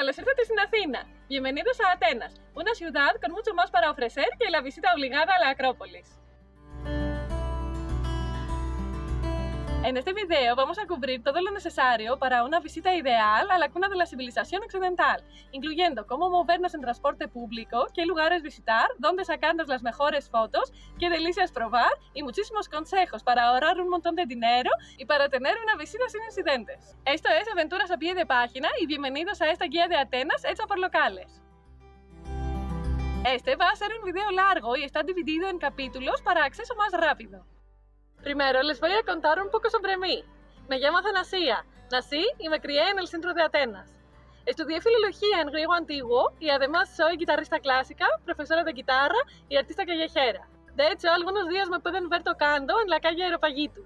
Καλώς ήρθατε στην Αθήνα. Bienvenidos a Atenas, una ciudad con mucho más para ofrecer que la visita obligada a la Acrópolis. En este video vamos a cubrir todo lo necesario para una visita ideal a la cuna de la civilización occidental, incluyendo cómo movernos en transporte público, qué lugares visitar, dónde sacarnos las mejores fotos, qué delicias probar y muchísimos consejos para ahorrar un montón de dinero y para tener una visita sin incidentes. Esto es Aventuras a pie de página y bienvenidos a esta guía de Atenas hecha por locales. Este va a ser un video largo y está dividido en capítulos para acceso más rápido. Primero les voy a contar un poco sobre mí. Me llamo Athanasia, nací y me crié en el centro de Atenas. Estudié filología en griego antiguo y además soy guitarrista clásica, profesora de guitarra y artista callejera. De hecho, algunos días me pueden ver tocando en la calle Areopagitou.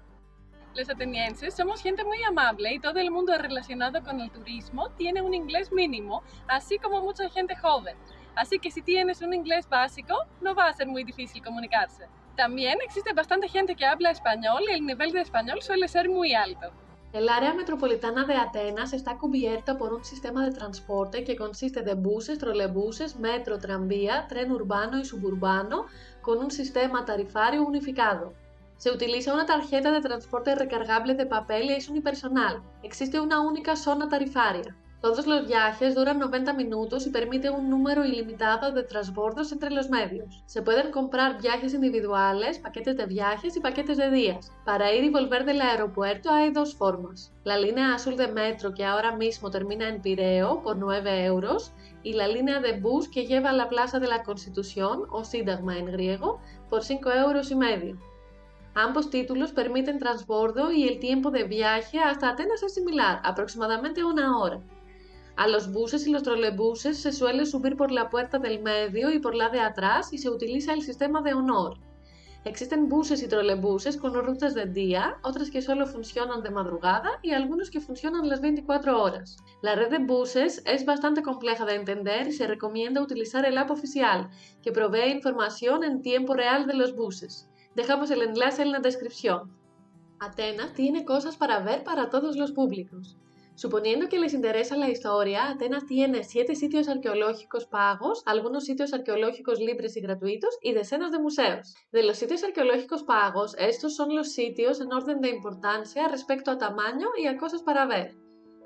Los atenienses somos gente muy amable y todo el mundo relacionado con el turismo tiene un inglés mínimo, así como mucha gente joven. Así que si tienes un inglés básico, no va a ser muy difícil comunicarse. También existe bastante gente que habla español y el nivel de español suele ser muy alto. El área metropolitana de Atenas está cubierta por un sistema de transporte que consiste de buses, trolebuses, metro, tranvía, tren urbano y suburbano con un sistema tarifario unificado. Se utiliza una tarjeta de transporte recargable de papel y es unipersonal. Existe una única zona tarifaria. Todos los viajes duran 90 minutos y permiten un número ilimitado de transbordos entre los medios. Se pueden comprar viajes individuales, paquetes de viajes y paquetes de días. Para ir y volver del aeropuerto hay dos formas. La línea azul de metro que ahora mismo termina en Pireo por 9 euros y la línea de bus que lleva a la Plaza de la Constitución o Síνταγμα en griego por 5,5 euros. Ambos títulos permiten transbordo y el tiempo de viaje hasta Atenas es similar, aproximadamente 1 hora. A los buses y los trolebuses se suele subir por la puerta del medio y por la de atrás y se utiliza el sistema de honor. Existen buses y trolebuses con rutas de día, otras que solo funcionan de madrugada y algunos que funcionan las 24 horas. La red de buses es bastante compleja de entender y se recomienda utilizar el app oficial, que provee información en tiempo real de los buses. Dejamos el enlace en la descripción. Atenas tiene cosas para ver para todos los públicos. Suponiendo que les interesa la historia, Atenas tiene 7 sitios arqueológicos pagos, algunos sitios arqueológicos libres y gratuitos y decenas de museos. De los sitios arqueológicos pagos, estos son los sitios en orden de importancia respecto a tamaño y a cosas para ver.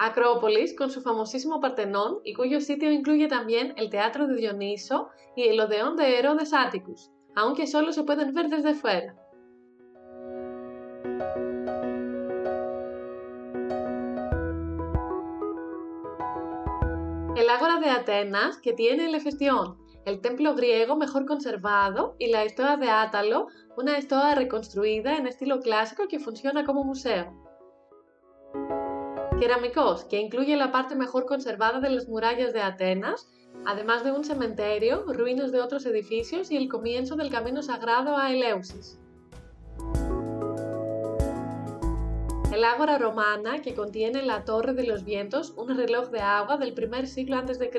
Acrópolis, con su famosísimo Partenón y cuyo sitio incluye también el Teatro de Dioniso y el Odeón de Herodes Atticus, aunque solo se pueden ver desde fuera. El Ágora de Atenas, que tiene el Hefestión, el templo griego mejor conservado, y la Stoa de Átalo, una stoa reconstruida en estilo clásico que funciona como museo. Keramikos, que incluye la parte mejor conservada de las murallas de Atenas, además de un cementerio, ruinas de otros edificios y el comienzo del camino sagrado a Eleusis. El Ágora Romana, que contiene la Torre de los Vientos, un reloj de agua del primer siglo a.C.,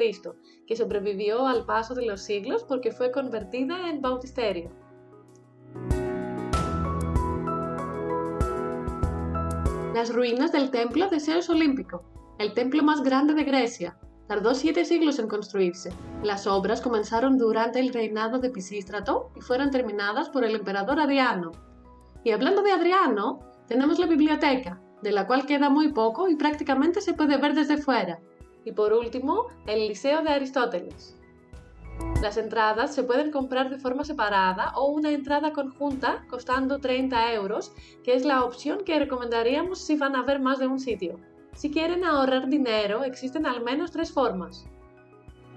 que sobrevivió al paso de los siglos porque fue convertida en bautisterio. Las ruinas del templo de Zeus Olímpico, el templo más grande de Grecia. Tardó 7 siglos en construirse. Las obras comenzaron durante el reinado de Pisístrato y fueron terminadas por el emperador Adriano. Y hablando de Adriano, tenemos la biblioteca, de la cual queda muy poco y prácticamente se puede ver desde fuera. Y por último, el Liceo de Aristóteles. Las entradas se pueden comprar de forma separada o una entrada conjunta costando 30 euros, que es la opción que recomendaríamos si van a ver más de un sitio. Si quieren ahorrar dinero, existen al menos 3 formas.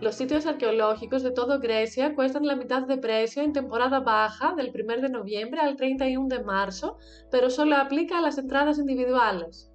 Los sitios arqueológicos de toda Grecia cuestan la mitad de precio en temporada baja del 1 de noviembre al 31 de marzo, pero solo aplica a las entradas individuales.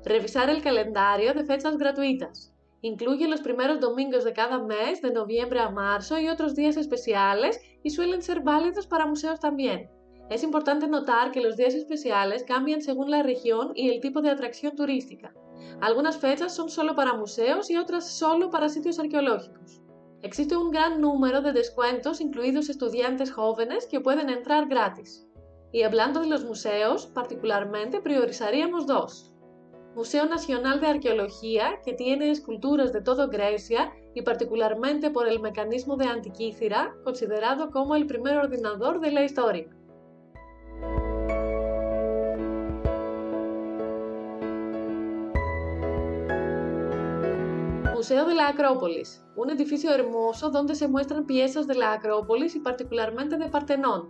Revisar el calendario de fechas gratuitas. Incluye los primeros domingos de cada mes, de noviembre a marzo y otros días especiales y suelen ser válidos para museos también. Es importante notar que los días especiales cambian según la región y el tipo de atracción turística. Algunas fechas son solo para museos y otras solo para sitios arqueológicos. Existe un gran número de descuentos, incluidos estudiantes jóvenes, que pueden entrar gratis. Y hablando de los museos, particularmente priorizaríamos 2. Museo Nacional de Arqueología, que tiene esculturas de toda Grecia y particularmente por el mecanismo de Antiquíthera, considerado como el primer ordenador de la historia. Museo de la Acrópolis, un edificio hermoso donde se muestran piezas de la Acrópolis y particularmente de Partenón.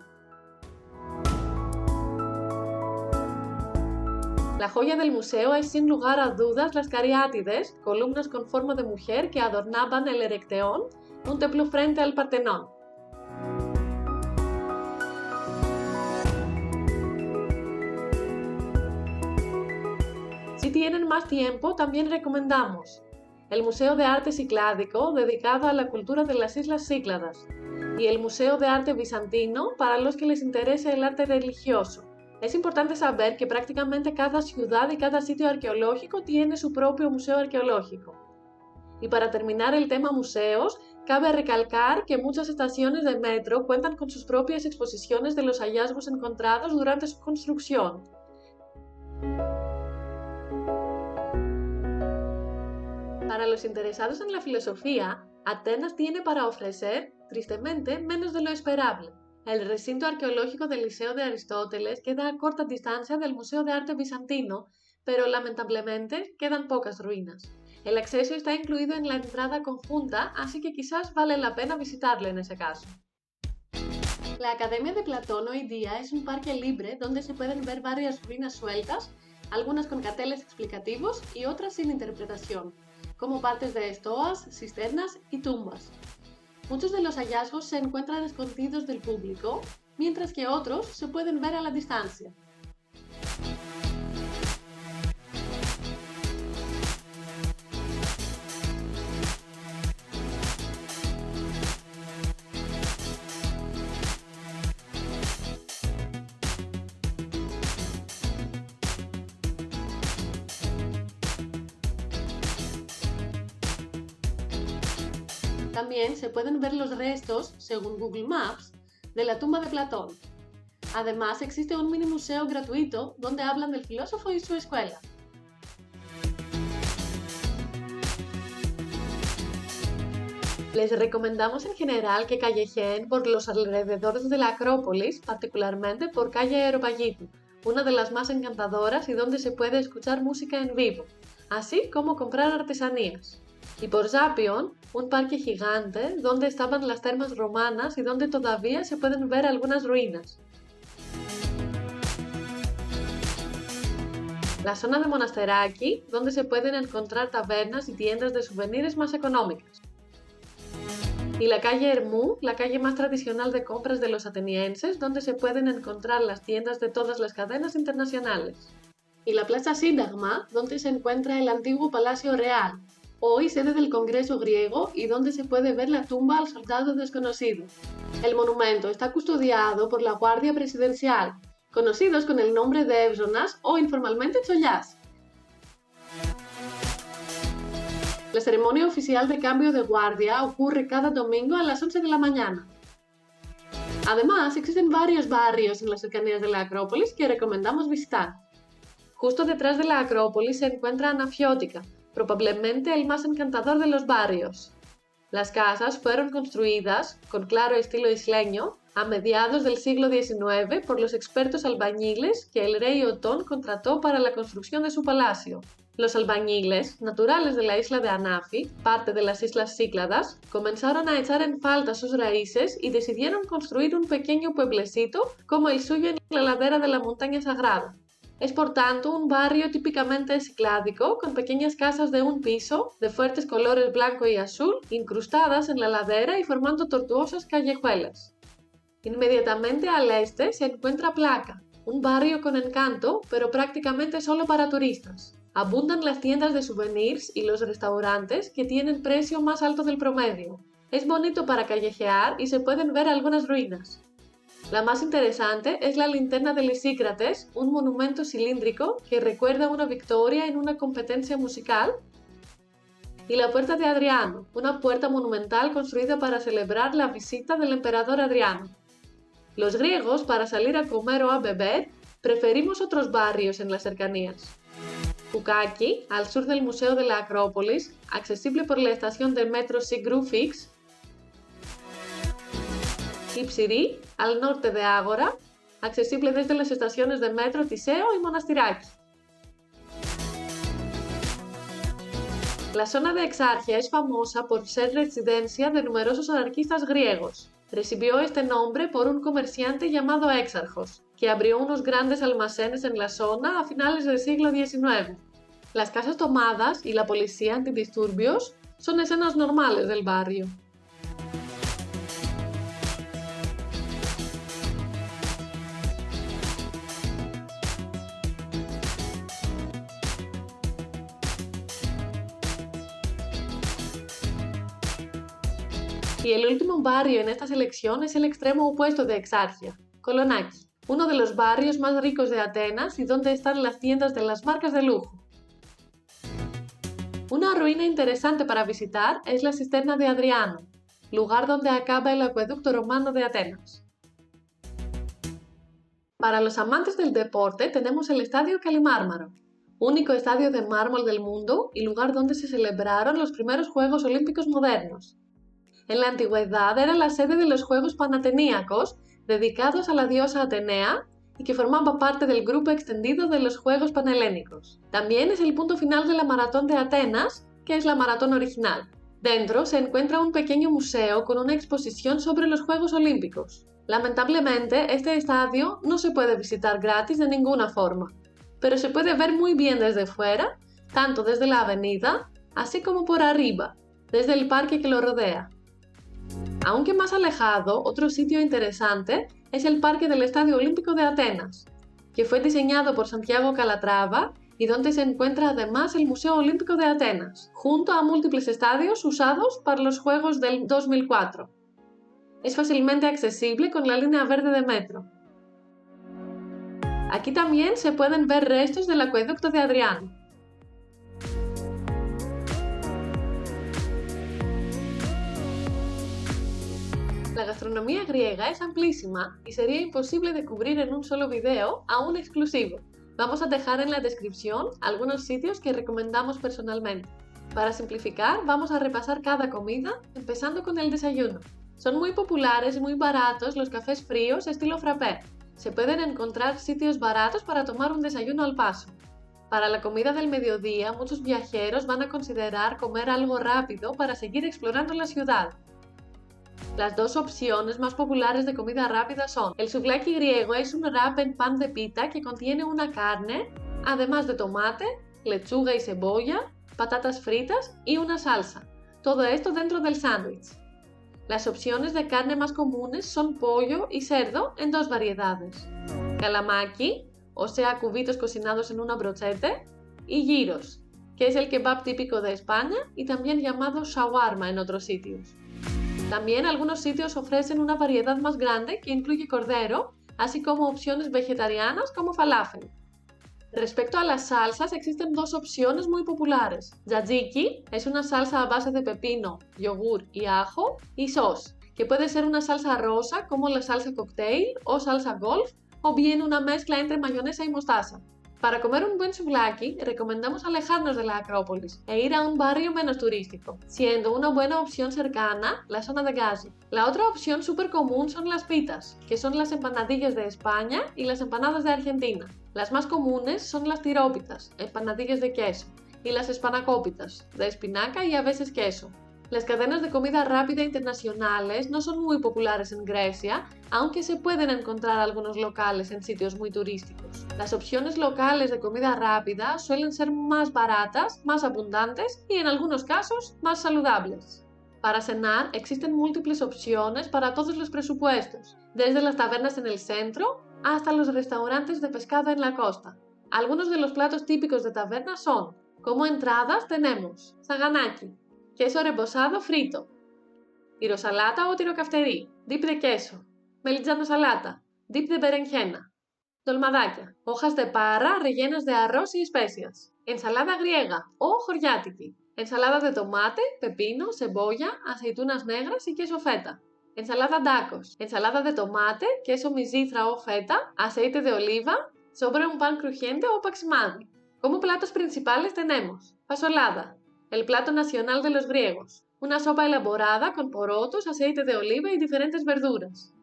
La joya del museo es sin lugar a dudas las cariátides, columnas con forma de mujer que adornaban el Erecteón, un templo frente al Partenón. Si tienen más tiempo, también recomendamos el Museo de Arte Cicládico, dedicado a la cultura de las Islas Cícladas, y el Museo de Arte Bizantino, para los que les interese el arte religioso. Es importante saber que prácticamente cada ciudad y cada sitio arqueológico tiene su propio museo arqueológico. Y para terminar el tema museos, cabe recalcar que muchas estaciones de metro cuentan con sus propias exposiciones de los hallazgos encontrados durante su construcción. Para los interesados en la filosofía, Atenas tiene para ofrecer, tristemente, menos de lo esperable. El recinto arqueológico del Liceo de Aristóteles queda a corta distancia del Museo de Arte Bizantino, pero lamentablemente quedan pocas ruinas. El acceso está incluido en la entrada conjunta, así que quizás vale la pena visitarlo en ese caso. La Academia de Platón hoy día es un parque libre donde se pueden ver varias ruinas sueltas, algunas con carteles explicativos y otras sin interpretación, como partes de estoas, cisternas y tumbas. Muchos de los hallazgos se encuentran escondidos del público, mientras que otros se pueden ver a la distancia. También se pueden ver los restos, según Google Maps, de la tumba de Platón. Además, existe un mini museo gratuito donde hablan del filósofo y su escuela. Les recomendamos en general que callejeen por los alrededores de la Acrópolis, particularmente por calle Aeropagitu, una de las más encantadoras y donde se puede escuchar música en vivo, así como comprar artesanías. Y por Zapion, un parque gigante donde estaban las termas romanas y donde todavía se pueden ver algunas ruinas. La zona de Monasteraki, donde se pueden encontrar tabernas y tiendas de souvenirs más económicas. Y la calle Hermú, la calle más tradicional de compras de los atenienses, donde se pueden encontrar las tiendas de todas las cadenas internacionales. Y la Plaza Síntagma, donde se encuentra el antiguo Palacio Real, hoy sede del Congreso griego y donde se puede ver la tumba al soldado desconocido. El monumento está custodiado por la Guardia Presidencial, conocidos con el nombre de Εύsonas o informalmente Chollas. La ceremonia oficial de cambio de guardia ocurre cada domingo a las 11 de la mañana. Además, existen varios barrios en las cercanías de la Acrópolis que recomendamos visitar. Justo detrás de la Acrópolis se encuentra Anafiótica, probablemente el más encantador de los barrios. Las casas fueron construidas, con claro estilo isleño, a mediados del siglo XIX por los expertos albañiles que el rey Otón contrató para la construcción de su palacio. Los albañiles, naturales de la isla de Anafi, parte de las Islas Cícladas, comenzaron a echar en falta sus raíces y decidieron construir un pequeño pueblecito como el suyo en la ladera de la montaña sagrada. Es por tanto un barrio típicamente cicládico, con pequeñas casas de un piso, de fuertes colores blanco y azul, incrustadas en la ladera y formando tortuosas callejuelas. Inmediatamente al este se encuentra Plaka, un barrio con encanto, pero prácticamente solo para turistas. Abundan las tiendas de souvenirs y los restaurantes que tienen precio más alto del promedio. Es bonito para callejear y se pueden ver algunas ruinas. La más interesante es la linterna de Lisícrates, un monumento cilíndrico que recuerda una victoria en una competencia musical, y la puerta de Adriano, una puerta monumental construida para celebrar la visita del emperador Adriano. Los griegos, para salir a comer o a beber, preferimos otros barrios en las cercanías. Pukaki, al sur del Museo de la Acrópolis, accesible por la estación de metro Sigru Fix. Kypsiri, al norte de Ágora, accesible desde las estaciones de metro Tiseo y Monastiraki. La zona de Exarchia es famosa por ser residencia de numerosos anarquistas griegos. Recibió este nombre por un comerciante llamado Exarchos, que abrió unos grandes almacenes en la zona a finales del siglo XIX. Las casas tomadas y la policía antidisturbios son escenas normales del barrio. Y el último barrio en esta selección es el extremo opuesto de Exarchia, Kolonaki, uno de los barrios más ricos de Atenas y donde están las tiendas de las marcas de lujo. Una ruina interesante para visitar es la cisterna de Adriano, lugar donde acaba el acueducto romano de Atenas. Para los amantes del deporte tenemos el Estadio Kalimármaro, único estadio de mármol del mundo y lugar donde se celebraron los primeros Juegos Olímpicos modernos. En la antigüedad era la sede de los Juegos Panateníacos, dedicados a la diosa Atenea, y que formaba parte del grupo extendido de los Juegos Panhelénicos. También es el punto final de la Maratón de Atenas, que es la maratón original. Dentro se encuentra un pequeño museo con una exposición sobre los Juegos Olímpicos. Lamentablemente, este estadio no se puede visitar gratis de ninguna forma, pero se puede ver muy bien desde fuera, tanto desde la avenida, así como por arriba, desde el parque que lo rodea. Aunque más alejado, otro sitio interesante es el Parque del Estadio Olímpico de Atenas, que fue diseñado por Santiago Calatrava y donde se encuentra además el Museo Olímpico de Atenas, junto a múltiples estadios usados para los Juegos del 2004. Es fácilmente accesible con la línea verde de metro. Aquí también se pueden ver restos del acueducto de Adriano. La gastronomía griega es amplísima y sería imposible de cubrir en un solo video, aún exclusivo. Vamos a dejar en la descripción algunos sitios que recomendamos personalmente. Para simplificar, vamos a repasar cada comida, empezando con el desayuno. Son muy populares y muy baratos los cafés fríos estilo frappé. Se pueden encontrar sitios baratos para tomar un desayuno al paso. Para la comida del mediodía, muchos viajeros van a considerar comer algo rápido para seguir explorando la ciudad. Las dos opciones más populares de comida rápida son: el souvlaki griego es un wrap en pan de pita que contiene una carne, además de tomate, lechuga y cebolla, patatas fritas y una salsa. Todo esto dentro del sándwich. Las opciones de carne más comunes son pollo y cerdo en dos variedades: kalamaki, o sea cubitos cocinados en una brochete, y gyros, que es el kebab típico de España y también llamado shawarma en otros sitios. También algunos sitios ofrecen una variedad más grande que incluye cordero, así como opciones vegetarianas como falafel. Respecto a las salsas, existen dos opciones muy populares. Tzatziki es una salsa a base de pepino, yogur y ajo, y sos, que puede ser una salsa rosa como la salsa cocktail o salsa golf, o bien una mezcla entre mayonesa y mostaza. Para comer un buen souvlaki, recomendamos alejarnos de la Acrópolis e ir a un barrio menos turístico, siendo una buena opción cercana la zona de Gazi. La otra opción súper común son las pitas, que son las empanadillas de España y las empanadas de Argentina. Las más comunes son las tirópitas, empanadillas de queso, y las espanakópitas, de espinaca y a veces queso. Las cadenas de comida rápida internacionales no son muy populares en Grecia, aunque se pueden encontrar algunos locales en sitios muy turísticos. Las opciones locales de comida rápida suelen ser más baratas, más abundantes y en algunos casos más saludables. Para cenar existen múltiples opciones para todos los presupuestos, desde las tabernas en el centro hasta los restaurantes de pescado en la costa. Algunos de los platos típicos de taberna son: como entradas tenemos saganaki, queso reposado frito, tirosalata o tirokafterí, dip de queso, melitζάνο salata, dip de berenjena, dolmadakia, hojas de parra rellenas de arroz y especias, ensalada griega o choriatiki, ensalada de tomate, pepino, cebolla, aceitunas negras y queso feta, ensalada tacos, ensalada de tomate, queso mizithra o feta, aceite de oliva sobre un pan crujiente o paximadi, Como platos principales tenemos fasolada, el plato nacional de los griegos, una sopa elaborada con porotos, aceite de oliva y diferentes verduras.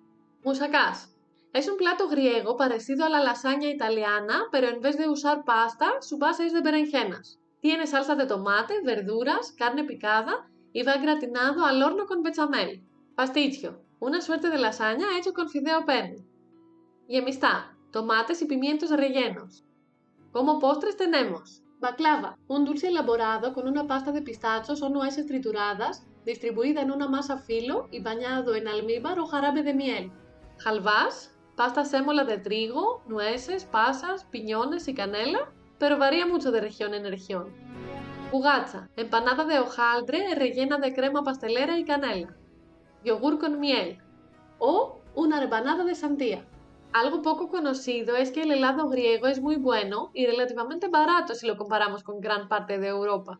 Moussakás. Es un plato griego parecido a la lasaña italiana, pero en vez de usar pasta, su base es de berenjenas. Tiene salsa de tomate, verduras, carne picada y va gratinado al horno con bechamel. Pasticcio. Una suerte de lasaña hecho con fideo penne. Y amistad, tomates y pimientos rellenos. Como postres tenemos baklava, un dulce elaborado con una pasta de pistachos o nueces trituradas, distribuida en una masa filo y bañado en almíbar o jarabe de miel. Halvás, pasta sémola de trigo, nueces, pasas, piñones y canela, pero varía mucho de región en región. Bugatsa, empanada de hojaldre rellena de crema pastelera y canela. Yogur con miel o una rebanada de sandía. Algo poco conocido es que el helado griego es muy bueno y relativamente barato si lo comparamos con gran parte de Europa.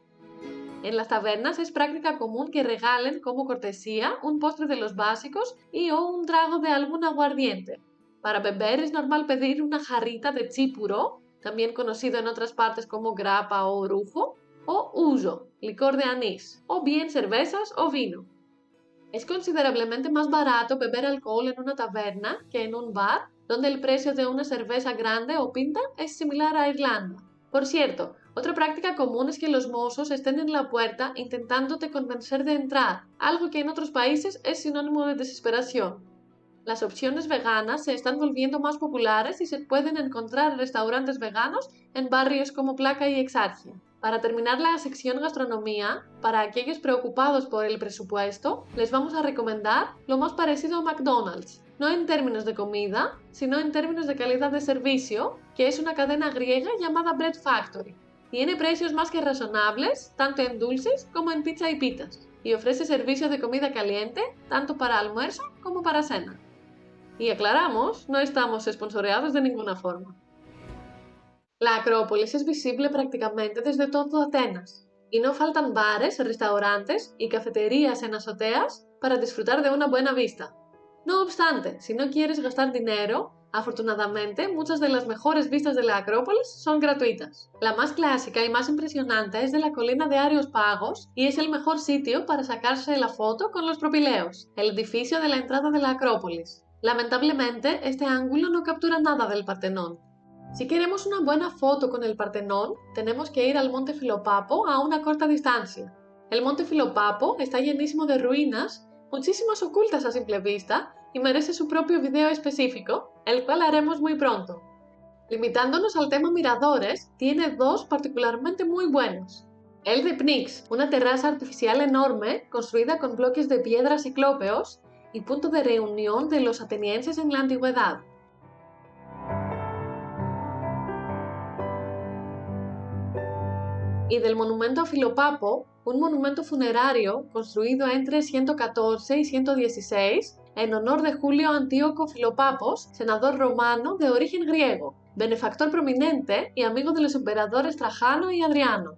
En las tabernas es práctica común que regalen como cortesía un postre de los básicos y o un trago de algún aguardiente. Para beber es normal pedir una jarrita de chípuro, también conocido en otras partes como grappa o orujo, o ouzo, licor de anís, o bien cervezas o vino. Es considerablemente más barato beber alcohol en una taberna que en un bar, donde el precio de una cerveza grande o pinta es similar a Irlanda. Por cierto, otra práctica común es que los mozos estén en la puerta intentándote convencer de entrar, algo que en otros países es sinónimo de desesperación. Las opciones veganas se están volviendo más populares y se pueden encontrar restaurantes veganos en barrios como Plaka y Exarchia. Para terminar la sección gastronomía, para aquellos preocupados por el presupuesto, les vamos a recomendar lo más parecido a McDonald's, no en términos de comida, sino en términos de calidad de servicio, que es una cadena griega llamada Bread Factory. Tiene precios más que razonables, tanto en dulces como en pizza y pitas, y ofrece servicio de comida caliente, tanto para almuerzo como para cena. Y aclaramos, no estamos sponsoreados de ninguna forma. La Acrópolis es visible prácticamente desde todo Atenas, y no faltan bares, restaurantes y cafeterías en azoteas para disfrutar de una buena vista. No obstante, si no quieres gastar dinero, afortunadamente muchas de las mejores vistas de la Acrópolis son gratuitas. La más clásica y más impresionante es de la colina de Areopagos y es el mejor sitio para sacarse la foto con los propileos, el edificio de la entrada de la Acrópolis. Lamentablemente, este ángulo no captura nada del Partenón. Si queremos una buena foto con el Partenón, tenemos que ir al Monte Filopapo a una corta distancia. El Monte Filopapo está llenísimo de ruinas, muchísimas ocultas a simple vista, y merece su propio video específico, el cual haremos muy pronto. Limitándonos al tema miradores, tiene dos particularmente muy buenos. El de Pnyx, una terraza artificial enorme construida con bloques de piedra ciclópeos y punto de reunión de los atenienses en la antigüedad. Y del monumento a Filopapo, un monumento funerario construido entre 114 y 116 en honor de Julio Antíoco Filopapos, senador romano de origen griego, benefactor prominente y amigo de los emperadores Trajano y Adriano.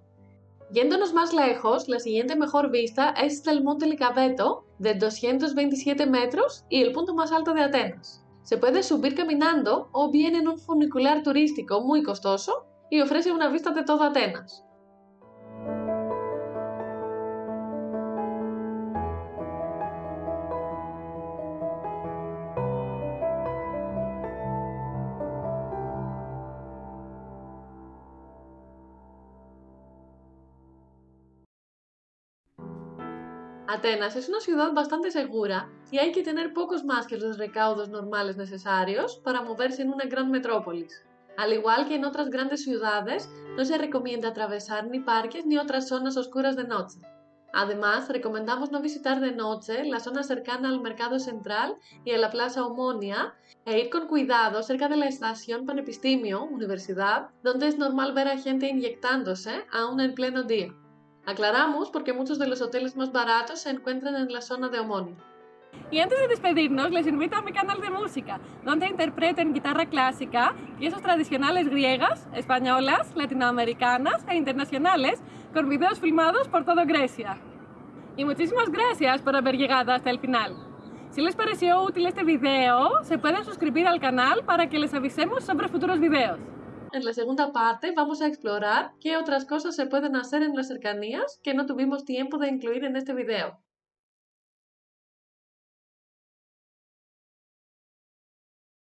Yéndonos más lejos, la siguiente mejor vista es del Monte Licabeto, de 227 metros y el punto más alto de Atenas. Se puede subir caminando o bien en un funicular turístico muy costoso y ofrece una vista de todo Atenas. Atenas es una ciudad bastante segura y hay que tener pocos más que los recaudos normales necesarios para moverse en una gran metrópolis. Al igual que en otras grandes ciudades, no se recomienda atravesar ni parques ni otras zonas oscuras de noche. Además, recomendamos no visitar de noche la zona cercana al mercado central y a la plaza Omonia e ir con cuidado cerca de la estación Panepistimio, Universidad, donde es normal ver a gente inyectándose aún en pleno día. Aclaramos porque muchos de los hoteles más baratos se encuentran en la zona de Omonia. Y antes de despedirnos, les invito a mi canal de música, donde interpreto en guitarra clásica piezas tradicionales griegas, españolas, latinoamericanas e internacionales, con videos filmados por toda Grecia. Y muchísimas gracias por haber llegado hasta el final. Si les pareció útil este video, se pueden suscribir al canal para que les avisemos sobre futuros videos. en la segunda parte vamos a explorar qué otras cosas se pueden hacer en las cercanías que no tuvimos tiempo de incluir en este video.